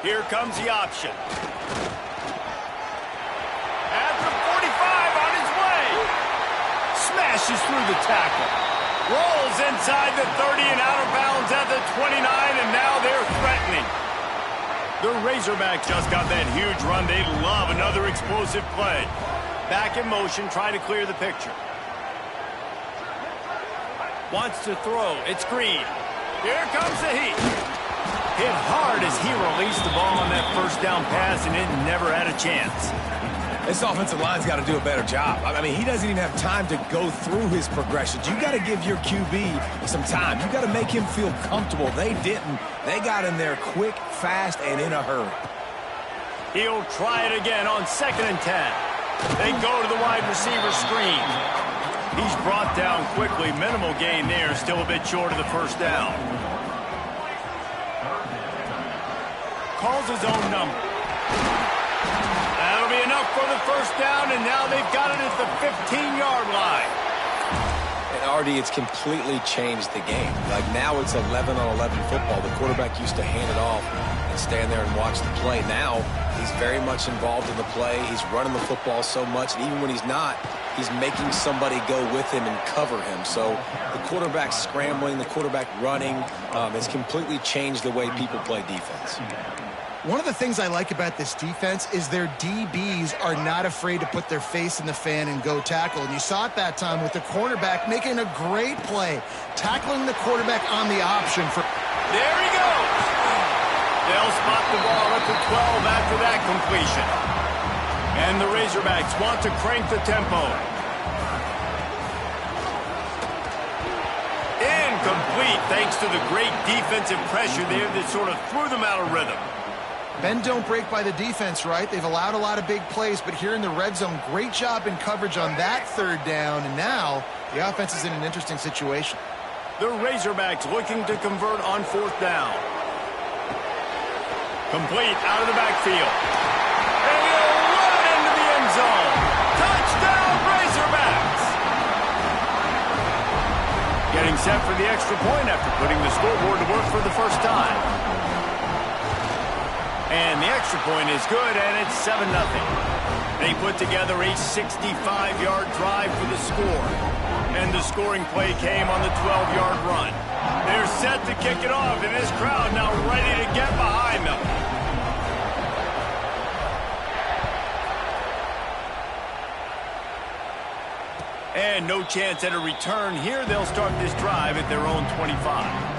Here comes the option. At the 45, on his way. Smashes through the tackle. Rolls inside the 30 and out of bounds at the 29, and now they're threatening. The Razorbacks just got that huge run. They love another explosive play. Back in motion, try to clear the picture. Wants to throw. It's Green. Here comes the heat. Hit hard as he released the ball on that first down pass, and it never had a chance. This offensive line's got to do a better job. I mean, he doesn't even have time to go through his progressions. You got to give your QB some time. You got to make him feel comfortable. They didn't. They got in there quick, fast, and in a hurry. He'll try it again on 2nd and 10. They go to the wide receiver screen. He's brought down quickly. Minimal gain there. Still a bit short of the first down. Calls his own number. That'll be enough for the first down, and now they've got it at the 15-yard line. And Artie, it's completely changed the game. Like now it's 11-on-11 football. The quarterback used to hand it off and stand there and watch the play. Now he's very much involved in the play. He's running the football so much, and even when he's not, he's making somebody go with him and cover him. So the quarterback scrambling, the quarterback running has completely changed the way people play defense. One of the things I like about this defense is their DBs are not afraid to put their face in the fan and go tackle. And you saw it that time with the cornerback making a great play, tackling the quarterback on the option. There he goes. They'll spot the ball at the 12 after that completion. And the Razorbacks want to crank the tempo. Incomplete thanks to the great defensive pressure there that sort of threw them out of rhythm. Bend don't break by the defense, right? They've allowed a lot of big plays, but here in the red zone, great job in coverage on that 3rd down, and now the offense is in an interesting situation. The Razorbacks looking to convert on 4th down. Complete out of the backfield. And he'll run into the end zone. Touchdown, Razorbacks! Getting set for the extra point after putting the scoreboard to work for the first time. And the extra point is good, and it's 7-0. They put together a 65-yard drive for the score. And the scoring play came on the 12-yard run. They're set to kick it off, and this crowd now ready to get behind them. And no chance at a return here. They'll start this drive at their own 25.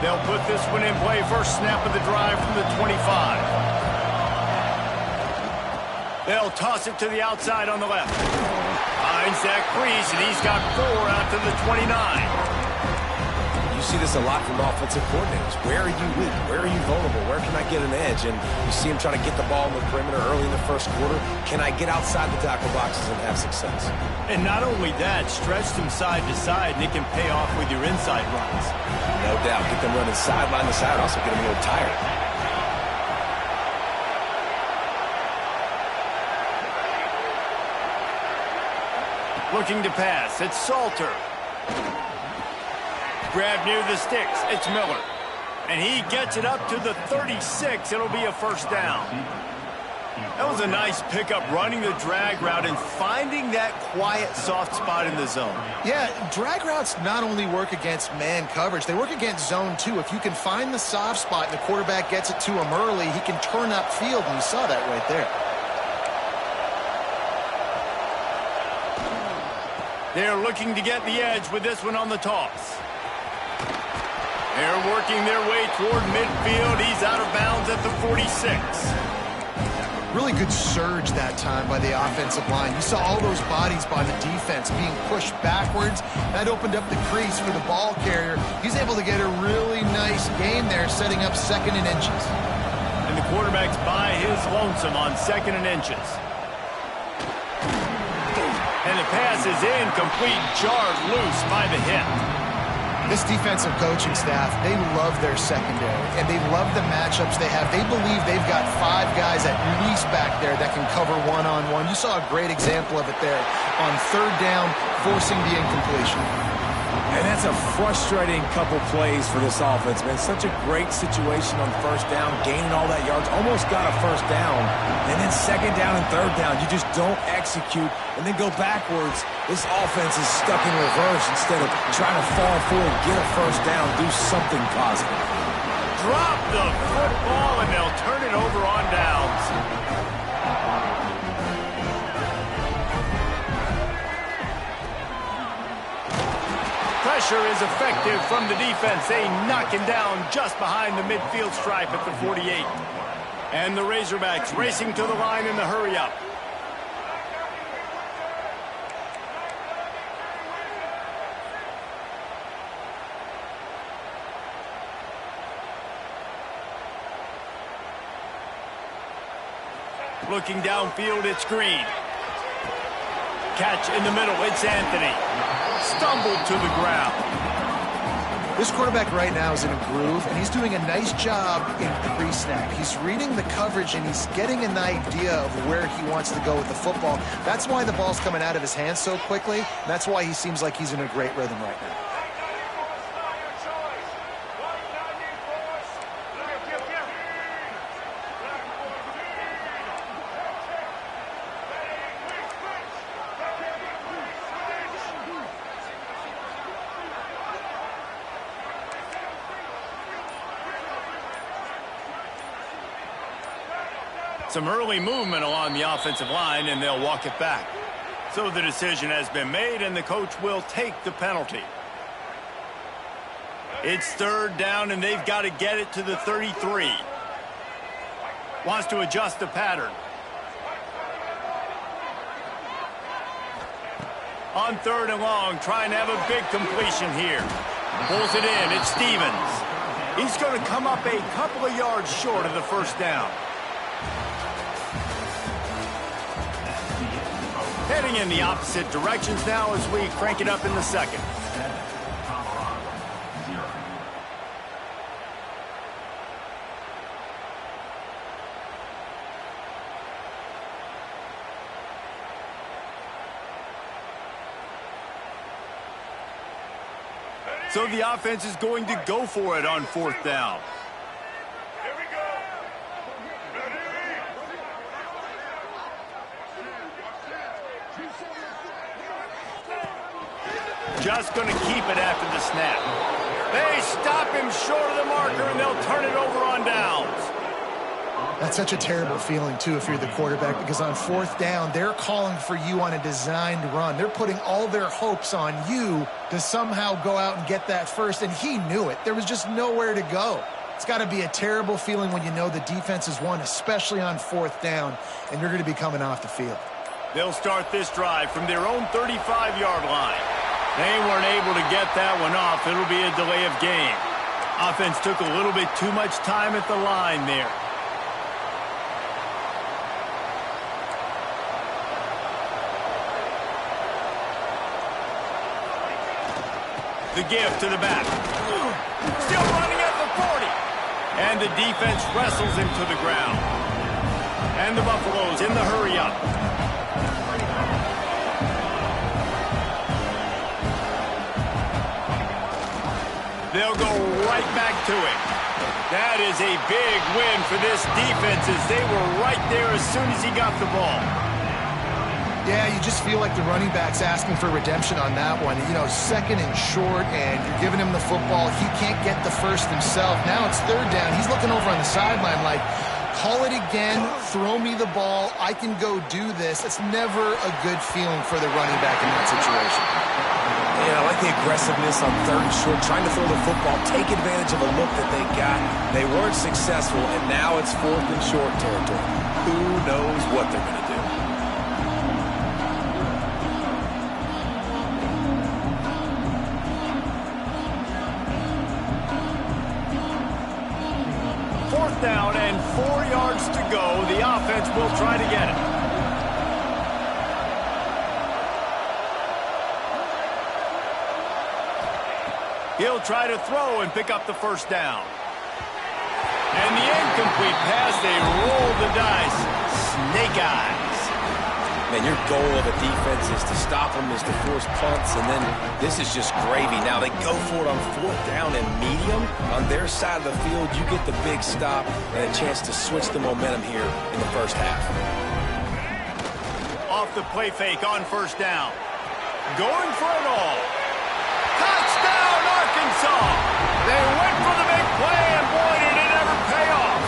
They'll put this one in play. First snap of the drive from the 25. They'll toss it to the outside on the left. Finds that crease, and he's got 4 out to the 29. You see this a lot from offensive coordinators. Where are you weak? Where are you vulnerable? Where can I get an edge? And you see him trying to get the ball in the perimeter early in the first quarter. Can I get outside the tackle boxes and have success? And not only that, stretch them side to side, and it can pay off with your inside runs. No doubt. Get them running sideline to side. Also get them a little tired. Looking to pass. It's Salter. Grab near the sticks. It's Miller. And he gets it up to the 36. It'll be a first down. That was a nice pickup, running the drag route and finding that quiet, soft spot in the zone. Yeah, drag routes not only work against man coverage, they work against zone too. If you can find the soft spot and the quarterback gets it to him early, he can turn upfield, and you saw that right there. They're looking to get the edge with this one on the toss. They're working their way toward midfield. He's out of bounds at the 46. Really good surge that time by the offensive line. You saw all those bodies by the defense being pushed backwards. That opened up the crease for the ball carrier. He's able to get a really nice gain there, setting up 2nd and inches. And the quarterback's by his lonesome on 2nd and inches. And the pass is incomplete, jarred loose by the hip. This defensive coaching staff, they love their secondary, and they love the matchups they have. They believe they've got 5 guys at least back there that can cover one-on-one. You saw a great example of it there on 3rd down, forcing the incompletion. And that's a frustrating couple plays for this offense, man. Such a great situation on 1st down, gaining all that yards, almost got a 1st down. And then 2nd down and 3rd down, you just don't execute and then go backwards. This offense is stuck in reverse instead of trying to fall forward, get a 1st down, do something positive. Drop the football, and they'll turn it over on downs. Pressure is effective from the defense. They knock him down just behind the midfield stripe at the 48. And the Razorbacks racing to the line in the hurry-up. Looking downfield, it's Green. Catch in the middle, it's Anthony. Stumbled to the ground. This quarterback right now is in a groove, and he's doing a nice job in pre-snap. He's reading the coverage, and he's getting an idea of where he wants to go with the football. That's why the ball's coming out of his hands so quickly. That's why he seems like he's in a great rhythm right now. Some early movement along the offensive line, and they'll walk it back. So the decision has been made, and the coach will take the penalty. It's 3rd down, and they've got to get it to the 33. Wants to adjust the pattern. On 3rd and long, trying to have a big completion here. Pulls it in. It's Stevens. He's going to come up a couple of yards short of the 1st down. Heading in the opposite directions now as we crank it up in the 2nd. So the offense is going to go for it on 4th down. Just going to keep it after the snap. They stop him short of the marker, and they'll turn it over on downs. That's such a terrible feeling, too, if you're the quarterback, because on 4th down, they're calling for you on a designed run. They're putting all their hopes on you to somehow go out and get that first, and he knew it. There was just nowhere to go. It's got to be a terrible feeling when you know the defense has won, especially on 4th down, and you're going to be coming off the field. They'll start this drive from their own 35-yard line. They weren't able to get that one off. It'll be a delay of game. Offense took a little bit too much time at the line there. The give to the back. Still running at the 40. And the defense wrestles him to the ground. And the Buffaloes in the hurry-up. They'll go right back to it. That is a big win for this defense as they were right there as soon as he got the ball. Yeah, you just feel like the running back's asking for redemption on that one. You know, 2nd and short, and you're giving him the football. He can't get the first himself. Now it's 3rd down. He's looking over on the sideline like, call it again, throw me the ball, I can go do this. It's never a good feeling for the running back in that situation. Yeah, I like the aggressiveness on 3rd and short, trying to throw the football, take advantage of a look that they got. They weren't successful, and now it's 4th and short territory. Who knows what they're going to do? Down and 4 yards to go. The offense will try to get it. He'll try to throw and pick up the first down. And the incomplete pass, they roll the dice. Snake eyes. Man, your goal of a defense is to stop them, is to force punts, and then this is just gravy. Now they go for it on 4th down and medium. On their side of the field, you get the big stop and a chance to switch the momentum here in the first half. Off the play fake on 1st down. Going for it all. Touchdown, Arkansas! They went for the big play, and boy, did it ever pay off.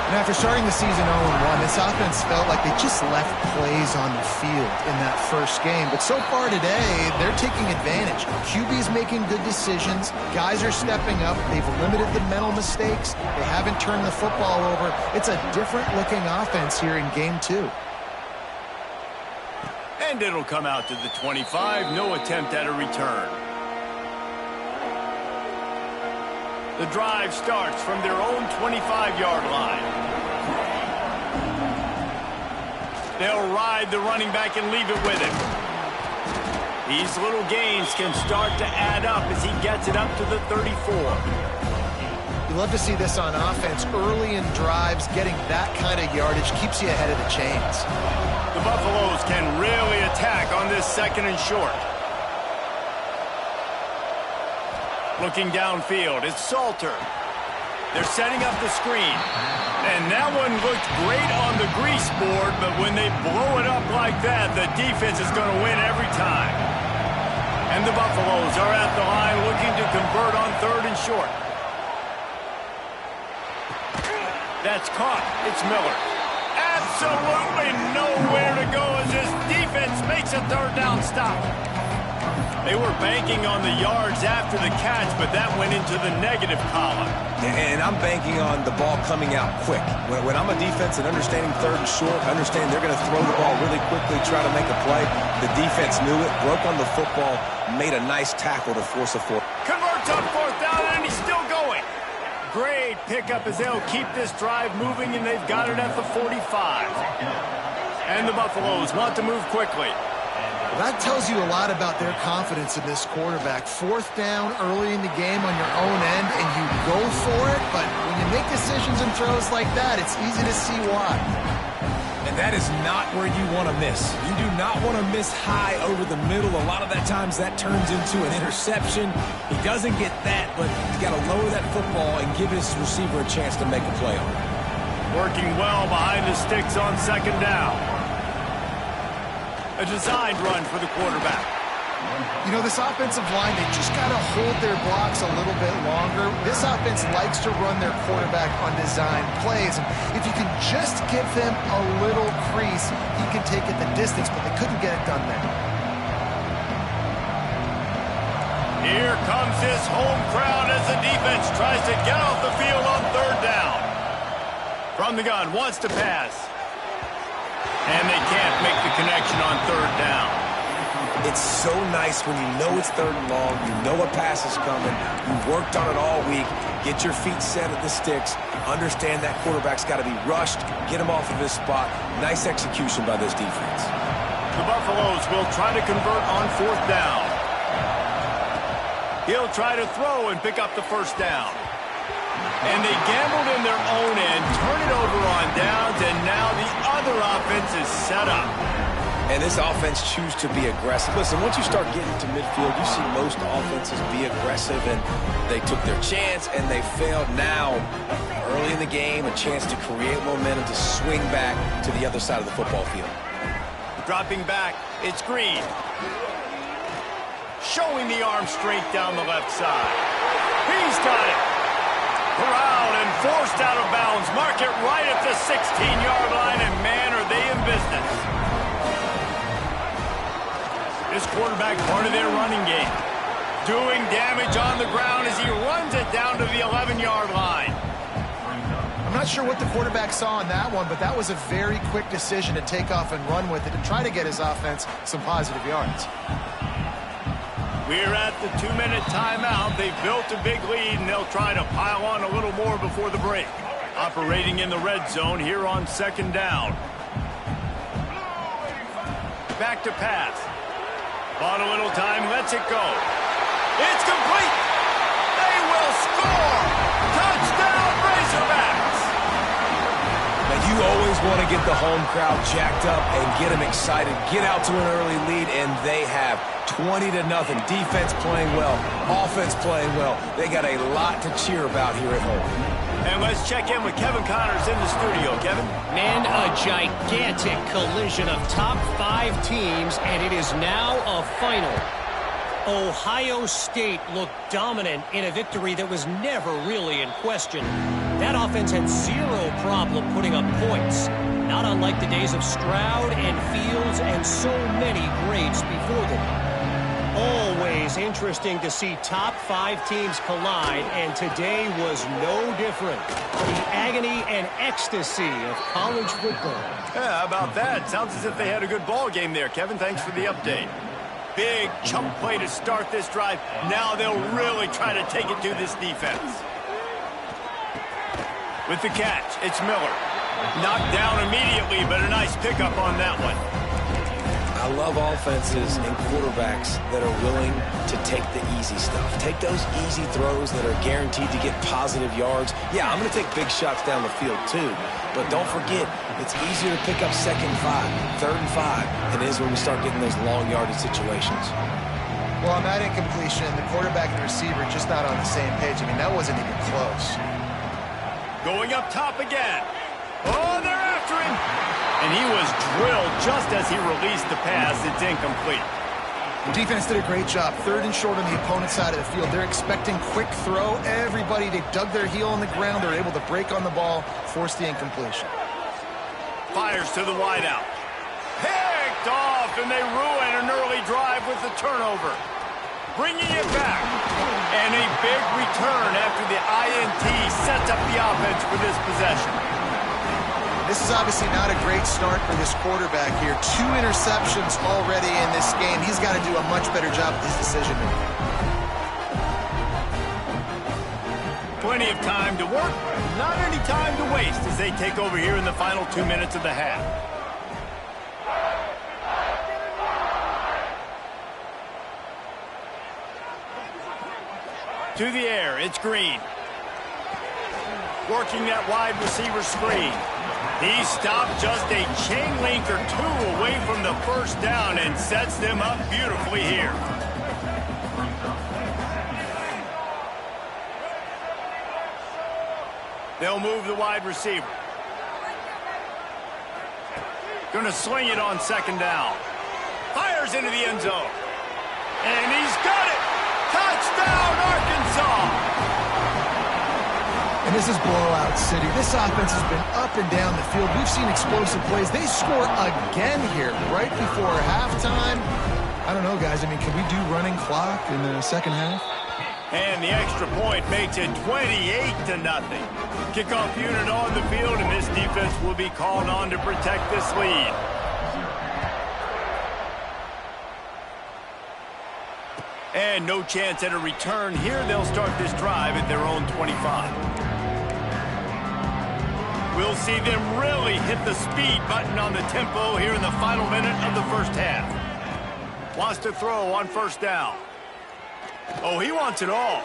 And after starting the season 0-1, this offense felt like they just left plays on the field in that first game. But so far today, they're taking advantage. QB's making good decisions. Guys are stepping up. They've limited the mental mistakes. They haven't turned the football over. It's a different-looking offense here in Game 2. And it'll come out to the 25. No attempt at a return. The drive starts from their own 25-yard line. They'll ride the running back and leave it with him. These little gains can start to add up as he gets it up to the 34. You love to see this on offense. Early in drives, getting that kind of yardage keeps you ahead of the chains. The Buffaloes can really attack on this 2nd and short. Looking downfield, it's Salter. They're setting up the screen. And that one looked great on the grease board, but when they blow it up like that, the defense is going to win every time. And the Buffaloes are at the line looking to convert on 3rd and short. That's caught. It's Miller. Absolutely nowhere to go as this defense makes a 3rd down stop. They were banking on the yards after the catch, but that went into the negative column. And I'm banking on the ball coming out quick. When I'm a defense and understanding 3rd and short, understand they're going to throw the ball really quickly, try to make a play. The defense knew it, broke on the football, made a nice tackle to force a 4th. Converts on 4th down, and he's still going. Great pickup as they'll keep this drive moving, and they've got it at the 45. And the Buffaloes want to move quickly. That tells you a lot about their confidence in this quarterback. 4th down early in the game on your own end, and you go for it, but when you make decisions and throws like that, it's easy to see why. And that is not where you want to miss. You do not want to miss high over the middle. A lot of that times that turns into an interception. He doesn't get that, but he's got to lower that football and give his receiver a chance to make a play on it. Working well behind the sticks on 2nd down. A designed run for the quarterback. You know, this offensive line, they just got to hold their blocks a little bit longer. This offense likes to run their quarterback on designed plays. And if you can just give them a little crease, he can take it the distance, but they couldn't get it done there. Here comes this home crowd as the defense tries to get off the field on 3rd down. From the gun, wants to pass. And they can't make the connection on 3rd down. It's so nice when you know it's 3rd and long, you know a pass is coming, you've worked on it all week, get your feet set at the sticks, understand that quarterback's got to be rushed, get him off of his spot. Nice execution by this defense. The Buffaloes will try to convert on 4th down. He'll try to throw and pick up the first down. And they gambled in their own end, turn it over on downs, and now the other offense is set up. And this offense choose to be aggressive. Listen, once you start getting to midfield, you see most offenses be aggressive, and they took their chance, and they failed. Now, early in the game, a chance to create momentum to swing back to the other side of the football field. Dropping back, it's Green. Showing the arm strength down the left side. He's got it. Corralled and forced out of bounds. Mark it right at the 16-yard line, and man, are they in business. This quarterback part of their running game. Doing damage on the ground as he runs it down to the 11-yard line. I'm not sure what the quarterback saw on that one, but that was a very quick decision to take off and run with it and try to get his offense some positive yards. We're at the 2-minute timeout. They've built a big lead, and they'll try to pile on a little more before the break. Operating in the red zone here on 2nd down. Back to pass. Bought a little time, lets it go. It's complete. They will score. Touchdown, Razorbacks. Now, you always want to get the home crowd jacked up and get them excited. Get out to an early lead, and they have 20-0. Defense playing well. Offense playing well. They got a lot to cheer about here at home. And let's check in with Kevin Connors in the studio. Kevin? Man, a gigantic collision of top 5 teams, and it is now a final. Ohio State looked dominant in a victory that was never really in question. That offense had zero problem putting up points, not unlike the days of Stroud and Fields and so many greats before them. Always interesting to see top 5 teams collide, and today was no different. The agony and ecstasy of college football. Yeah, how about that? Sounds as if they had a good ball game there, Kevin. Thanks for the update. Big chunk play to start this drive. Now they'll really try to take it to this defense. With the catch, it's Miller. Knocked down immediately, but a nice pickup on that one. I love offenses and quarterbacks that are willing to take the easy stuff. Take those easy throws that are guaranteed to get positive yards. Yeah, I'm going to take big shots down the field too. But don't forget, it's easier to pick up 2nd and 5, 3rd and 5 than it is when we start getting those long yardage situations. Well, on that incompletion, the quarterback and the receiver just not on the same page. I mean, that wasn't even close. Going up top again. Oh, they're after him. And he was drilled just as he released the pass. It's incomplete. The defense did a great job. 3rd and short on the opponent's side of the field. They're expecting quick throw. Everybody, they dug their heel on the ground. They're able to break on the ball, force the incompletion. Fires to the wideout. Picked off, and they ruin an early drive with the turnover. Bringing it back. And a big return after the INT sets up the offense for this possession. This is obviously not a great start for this quarterback here. 2 interceptions already in this game. He's got to do a much better job with his decision-making. Plenty of time to work, not any time to waste as they take over here in the final 2 minutes of the half. To the air, it's Green. Working that wide receiver screen. He stopped just a chain link or 2 away from the first down and sets them up beautifully here. They'll move the wide receiver. Going to sling it on 2nd down. Fires into the end zone. And he's got it! Touchdown, Arkansas! And this is blowout city. This offense has been up and down the field. We've seen explosive plays. They score again here right before halftime. I don't know, guys. I mean, can we do running clock in the second half? And the extra point makes it 28-0. Kickoff unit on the field, and this defense will be called on to protect this lead. And no chance at a return here. They'll start this drive at their own 25. We'll see them really hit the speed button on the tempo here in the final minute of the first half. Wants to throw on 1st down. Oh, he wants it all.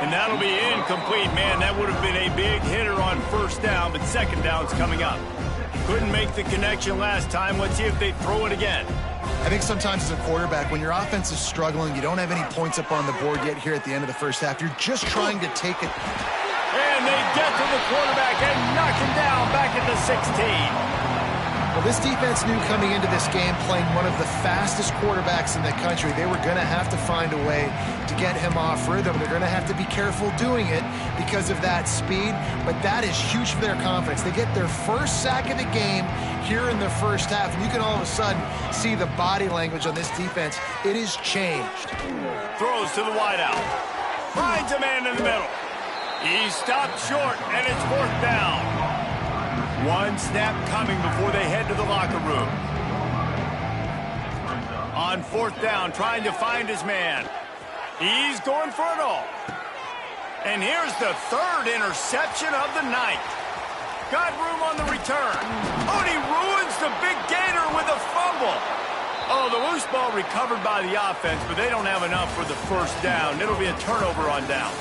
And that'll be incomplete. Man, that would have been a big hitter on 1st down, but 2nd down's coming up. Couldn't make the connection last time. Let's see if they throw it again. I think sometimes as a quarterback, when your offense is struggling, you don't have any points up on the board yet here at the end of the first half. You're just trying to take it. And they get to the quarterback and knock him down back at the 16. Well, this defense knew coming into this game, playing one of the fastest quarterbacks in the country, they were going to have to find a way to get him off rhythm. They're going to have to be careful doing it because of that speed, but that is huge for their confidence. They get their first sack of the game here in the first half, and you can all of a sudden see the body language on this defense. It is changed. Throws to the wideout. Finds a man in the middle. He stopped short, and it's 4th down. 1 snap coming before they head to the locker room. On 4th down, trying to find his man. He's going for it all. And here's the 3rd interception of the night. Got room on the return. Oh, and he ruins the big gator with a fumble. Oh, the loose ball recovered by the offense, but they don't have enough for the first down. It'll be a turnover on downs.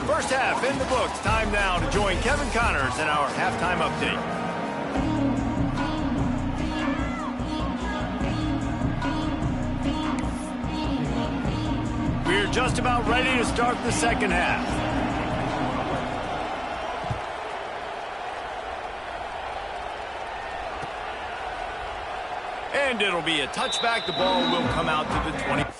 First half in the books. Time now to join Kevin Connors in our halftime update. We're just about ready to start the second half. And it'll be a touchback. The ball will come out to the 20.